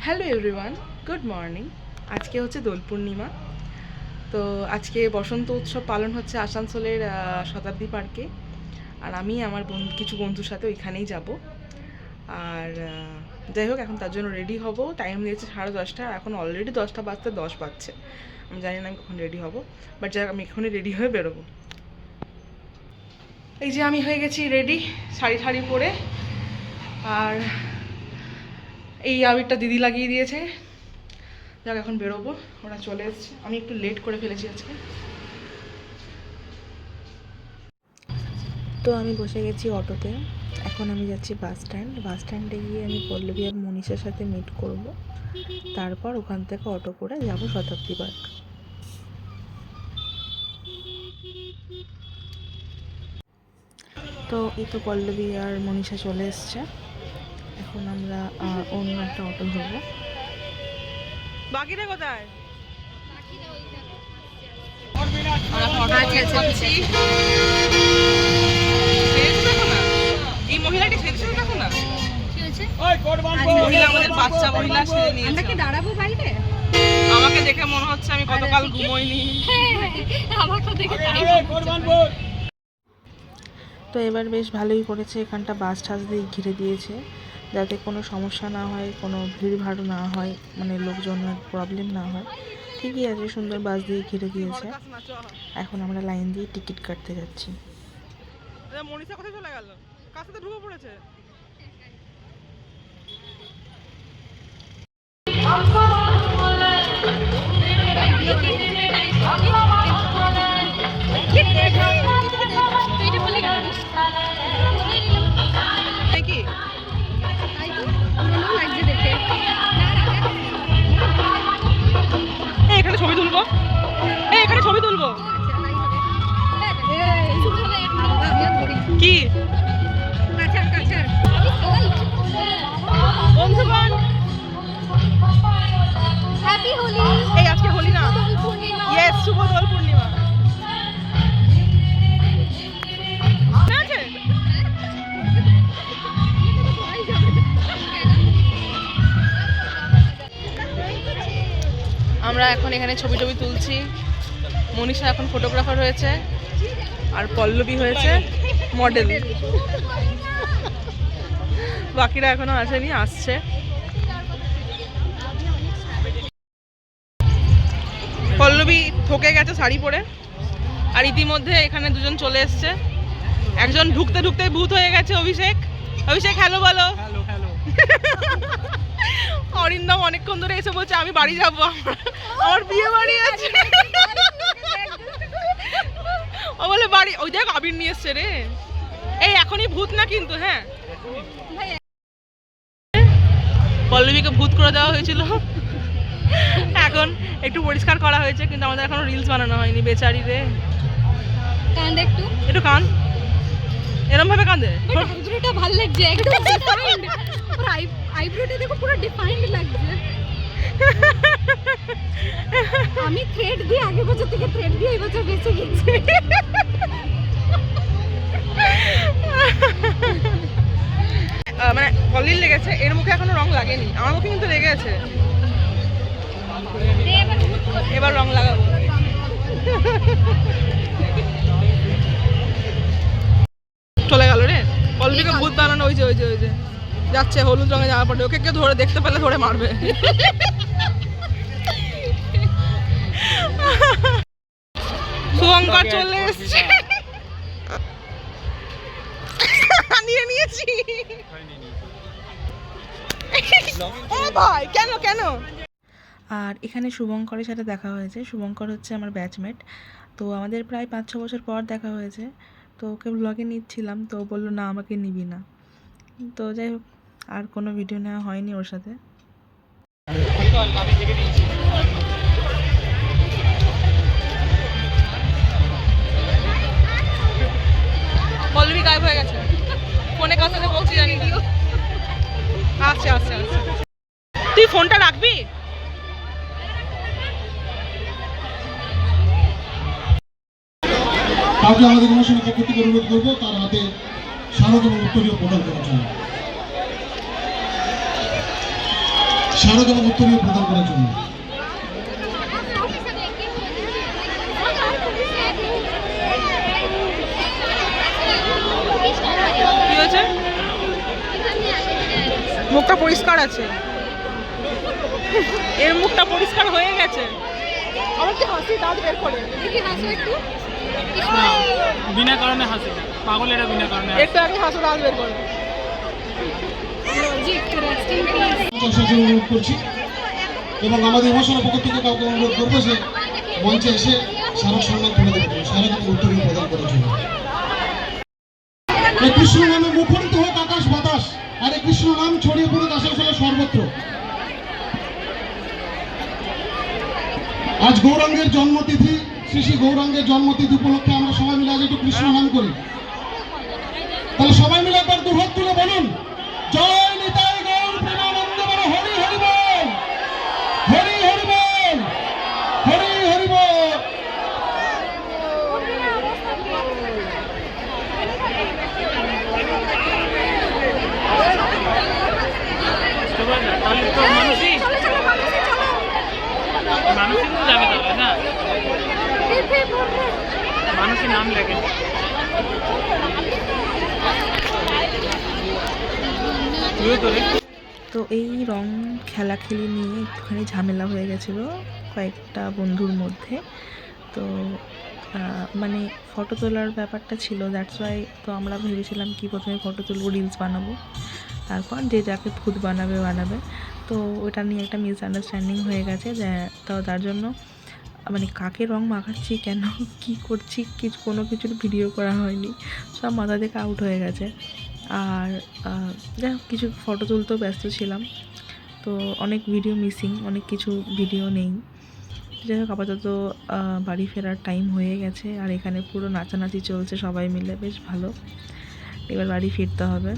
Hello everyone, good morning. আজকে হচ্ছে দোল পূর্ণিমা। তো আজকে বসন্ত উৎসব পালন হচ্ছে আসানসোলের শতাব্দী পার্কে। আর আমি আমার কিছু বন্ধুর সাথে ওইখানেই যাব। আর যাই হোক, এখন তার জন্য রেডি হব। টাইম দিয়েছে 10:30, এখন অলরেডি 10টা বাজতে 10 বাজছে। আমি জানি না আমি কখন রেডি হব, বাট যাই হোক আমি এখনই রেডি হয়ে বেরোবো। এই যে আমি হয়ে গেছি রেডি, শাড়ি পরে। আর এই আবিরটা দিদি লাগিয়ে দিয়েছে। যাক, এখন বেরোবো, ওরা চলে এসছে। আমি একটু লেট করে ফেলেছি আজকে। তো আমি বসে গেছি অটোতে। এখন আমি যাচ্ছি বাস স্ট্যান্ডে গিয়ে আমি পল্লবী আর মনীষার সাথে মিট করব। তারপর ওখান থেকে অটো করে যাব শতাব্দী পার্ক। তো এই তো পল্লবী আর মনীষা চলে এসছে। এখন আমরা অন্য একটা অটো ধরবো। বাকিটা কোথায়? এই মহিলাটি সেজেছে, দেখো না। মহিলা, আমাদের বাচ্চা মহিলা সেজে নিয়েছে। আমরা কি দাঁড়াবো বাইরে? আমাকে দেখে মনে হচ্ছে আমি গতকাল ঘুমোইনি। আমাকে দেখে তাই তো এবার বেশ ভালোই করেছে, এখানটা বাস টাস দিয়ে ঘিরে দিয়েছে যাতে কোনো সমস্যা না হয়, কোনো ভিড়ভাড় না হয়, মানে লোকজনের প্রবলেম না হয়। ঠিকই আছে, সুন্দর বাস দিয়ে ঘিরে দিয়েছে। এখন আমরা লাইন দিয়ে টিকিট কাটতে যাচ্ছি। মনীষা কোথায় চলে গেল? কার সাথে ঢুকে পড়েছে? কি এখানে ছবি তুলবো, এখানে ছবি তুলবো। কি বন্ধুগণ, হ্যাপি হোলি। এই আজকে হোলি না, ইয়েস, শুভ দোল পূর্ণিমা। আমরা এখন এখানে ছবি তুলছি। মনীষা এখন ফটোগ্রাফার হয়েছে আর পল্লবী হয়েছে মডেল। বাকিরা এখনো আসেনি, আসছে। পল্লবী থকে গেছে শাড়ি পরে, আর ইতিমধ্যে এখানে দুজন চলে এসছে। একজন ঢুকতে ঢুকতে ভূত হয়ে গেছে, অভিষেক। অভিষেক হ্যালো বলো। অরিন্দম অনেকক্ষণ ধরে এসে বলছে আমি বাড়ি যাবো, আমার বিয়ে বাড়ি আছে। ও বলে বাড়ি, ওই দেখ আবির নিয়ে এসছে রে। এই এখনই ভূত না কিন্তু, হ্যাঁ। পল্লবীকে ভূত করে দেওয়া হয়েছিল, এখন একটু পরিষ্কার করা হয়েছে, কিন্তু আমাদের এখনো রিলস বানানো হয়নি। বেচারি রে, কাঁদে একটু কান এরম ভাবে কাঁদে। আইব্রোটা ভালো লাগছে, একদম ডিফাইন্ড। পুরো আইব্রোটা দেখো, পুরো ডিফাইন্ড লাগছে। আমি থ্রেড দিয়ে আগের বছর থেকে থ্রেড দিয়ে এই বছর বেঁচে গেছি। মানে হলির লেগেছে, এর মুখে এখনো রং লাগেনি। আমার মুখে কিন্তু লেগে আছে। এবার রং লাগাবো। চলে গেল রে পল্লবীকে ভূত বানানো। ওই যে ওই যে ওই যে যাচ্ছে হলুদ রঙে জামা পড়ে। ওকে কেউ ধরে দেখতে পেলে ধরে মারবে। শুভঙ্কর চলে এসছে, নিয়ে নিয়েছি। ও ভাই, কেন কেন? আর এখানে শুভঙ্করের সাথে দেখা হয়েছে। শুভঙ্কর হচ্ছে আমার ব্যাচমেট। তো আমাদের প্রায় 5-6 বছর পর দেখা হয়েছে। তো ওকে ব্লগে নিচ্ছিলাম, তো বললো না আমাকে নিবি না। তো যাই হোক, আর কোনো ভিডিও নেওয়া হয়নি ওর সাথে। পল্লবী গায়েব হয়ে গেছে, ফোনে কার সাথে বলছি জানি না। আচ্ছা আচ্ছা আচ্ছা, তুই ফোনটা রাখবি। কাউকে আমাদের অনুষ্ঠানে পক্ষ থেকে অনুরোধ করবো তার হাতে স্বাগত এবং উত্তরীয় প্রদান করার জন্য। স্মারক এবং উত্তরীয় প্রদান করার জন্য। কি হয়েছে? মুখটা পরিষ্কার আছে, এর মুখটা পরিষ্কার হয়ে গেছে। আমার কি হাসি দাঁত বের করে? দেখি হাসো একটু। বিনা কারণে হাসি না, পাগলেরা বিনা কারণে হাসে। একটু আগে হাসো দাঁত বের করে। জি, rest in peace। আসার জন্য অনুরোধ করছি এবং আমাদের ইমোশনের পক্ষ থেকে কাউকে অনুরোধ করবো যে মঞ্চে এসে স্মারক সম্মান তুলে দেবে, স্মারক এবং উত্তরীয় প্রদান করার জন্য। এই কৃষ্ণ নামে মুখরিত হোক আকাশ বাতাস, আর এই কৃষ্ণ নাম ছড়িয়ে পড়ুক আসানসোলের সর্বত্র। আজ গৌরাঙ্গের জন্মতিথি, শ্রী শ্রী গৌরাঙ্গের জন্মতিথি উপলক্ষে আমরা সবাই মিলে আজ একটু কৃষ্ণ নাম করি। তাহলে সবাই মিলে একবার দুহাত তুলে বলুন, জয় নিতাই গৌর প্রেমানন্দ বল, হরি হরি বল, হরি হরি বল, হরি হরি বল। তাহলে তো মানুষই মানুষই তো যাবে তাহলে না, মানুষই নাম লেখে। তো এই রং খেলাখেলি নিয়ে একটুখানি ঝামেলা হয়ে গেছিলো কয়েকটা বন্ধুর মধ্যে। তো মানে ফটো তোলার ব্যাপারটা ছিল, দ্যাটস ওয়াই। তো আমরা ভেবেছিলাম কি প্রথমে ফটো তুলবো, রিলস বানাবো, তারপর যে যাকে ভূত বানাবে বানাবে। তো ওটা নিয়ে একটা মিসআন্ডারস্ট্যান্ডিং হয়ে গেছে, যে তো তার জন্য মানে কাকে রং মাখাচ্ছি, কেন কি করছি, কোনো কিছুর ভিডিও করা হয়নি, সব মাথা থেকে আউট হয়ে গেছে। আর যাই হোক, কিছু ফটো তুলতেও ব্যস্ত ছিলাম, তো অনেক ভিডিও মিসিং, অনেক কিছু ভিডিও নেই। যাই হোক, আপাতত বাড়ি ফেরার টাইম হয়ে গেছে, আর এখানে পুরো নাচানাচি চলছে সবাই মিলে, বেশ ভালো। এবার বাড়ি ফিরতে হবে।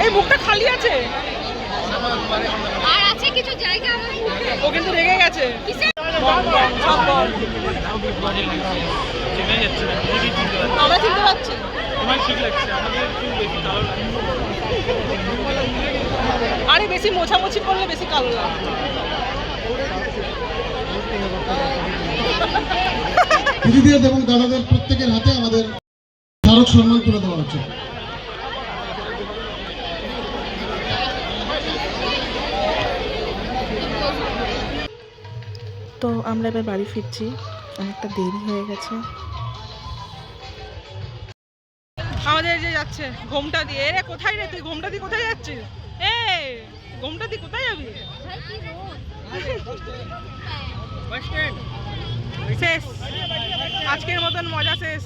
এই মুখটা খালি আছে, আর আছে কিছু জায়গা আমার মুখে। ও কিন্তু রেগে গেছে। আমরা চিনতে পারছি, আরে বেশি মোছামুছি করলে বেশি কালো লাগে। দিদিদের এবং দাদাদের প্রত্যেকের হাতে আমাদের স্মারক সম্মান তুলে দেওয়া হচ্ছে। তো আমরা এবার বাড়ি ফিরছি, অনেকটা দেরি হয়ে গেছে। আমাদের যে যাচ্ছে ঘোমটা দিয়ে, রে কোথায় রে তুই, ঘোমটা দিয়ে কোথায় যাচ্ছিস? ঘোমটা দিয়ে কোথায় যাবি? শেষ, আজকের মতন মজা শেষ।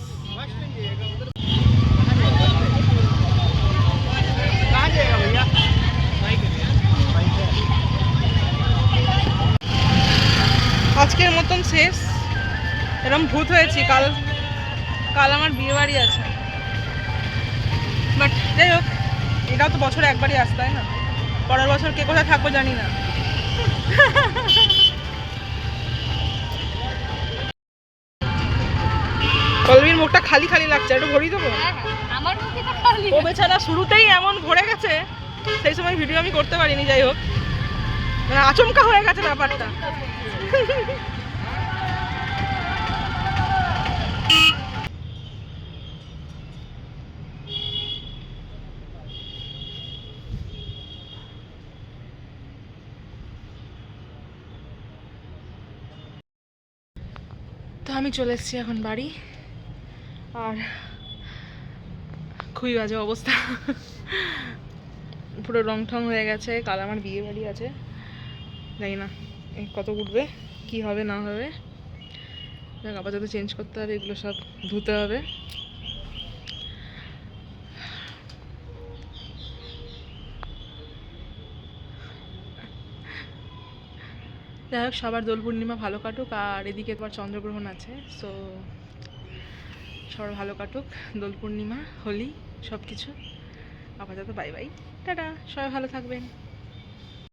এরকম ভূত হয়েছি। কাল কাল আমার বিয়ে বাড়ি আছে, বাট যাই হোক, এটাও তো বছরে একবারই আসে, তাই না? পরের বছর কে কোথায় থাকবো জানি না। পল্লবীর মুখটা খালি খালি লাগছে, একটু ভরি দেবো? আমার মুখে তো খালি। ও বেচারা শুরুতেই এমন ভরে গেছে, সেই সময় ভিডিও আমি করতে পারিনি। যাই হোক, মানে আচমকা হয়ে গেছে ব্যাপারটা। তো আমি চলে এসেছি এখন বাড়ি, আর খুবই বাজে অবস্থা, পুরো রং ঠং হয়ে গেছে। কাল আমার বিয়ে বাড়ি আছে, জানি না কত উঠবে, কি হবে না হবে। দেখ, আপাতত চেঞ্জ করতে হবে, এগুলো সব ধুতে হবে। যাই হোক, সবার দোল পূর্ণিমা ভালো কাটুক, আর এদিকে তোমার চন্দ্রগ্রহণ আছে, সো সবার ভালো কাটুক দোল পূর্ণিমা, হোলি, সব কিছু। আপাতত বাই বাই, টাটা, সবাই ভালো থাকবেন।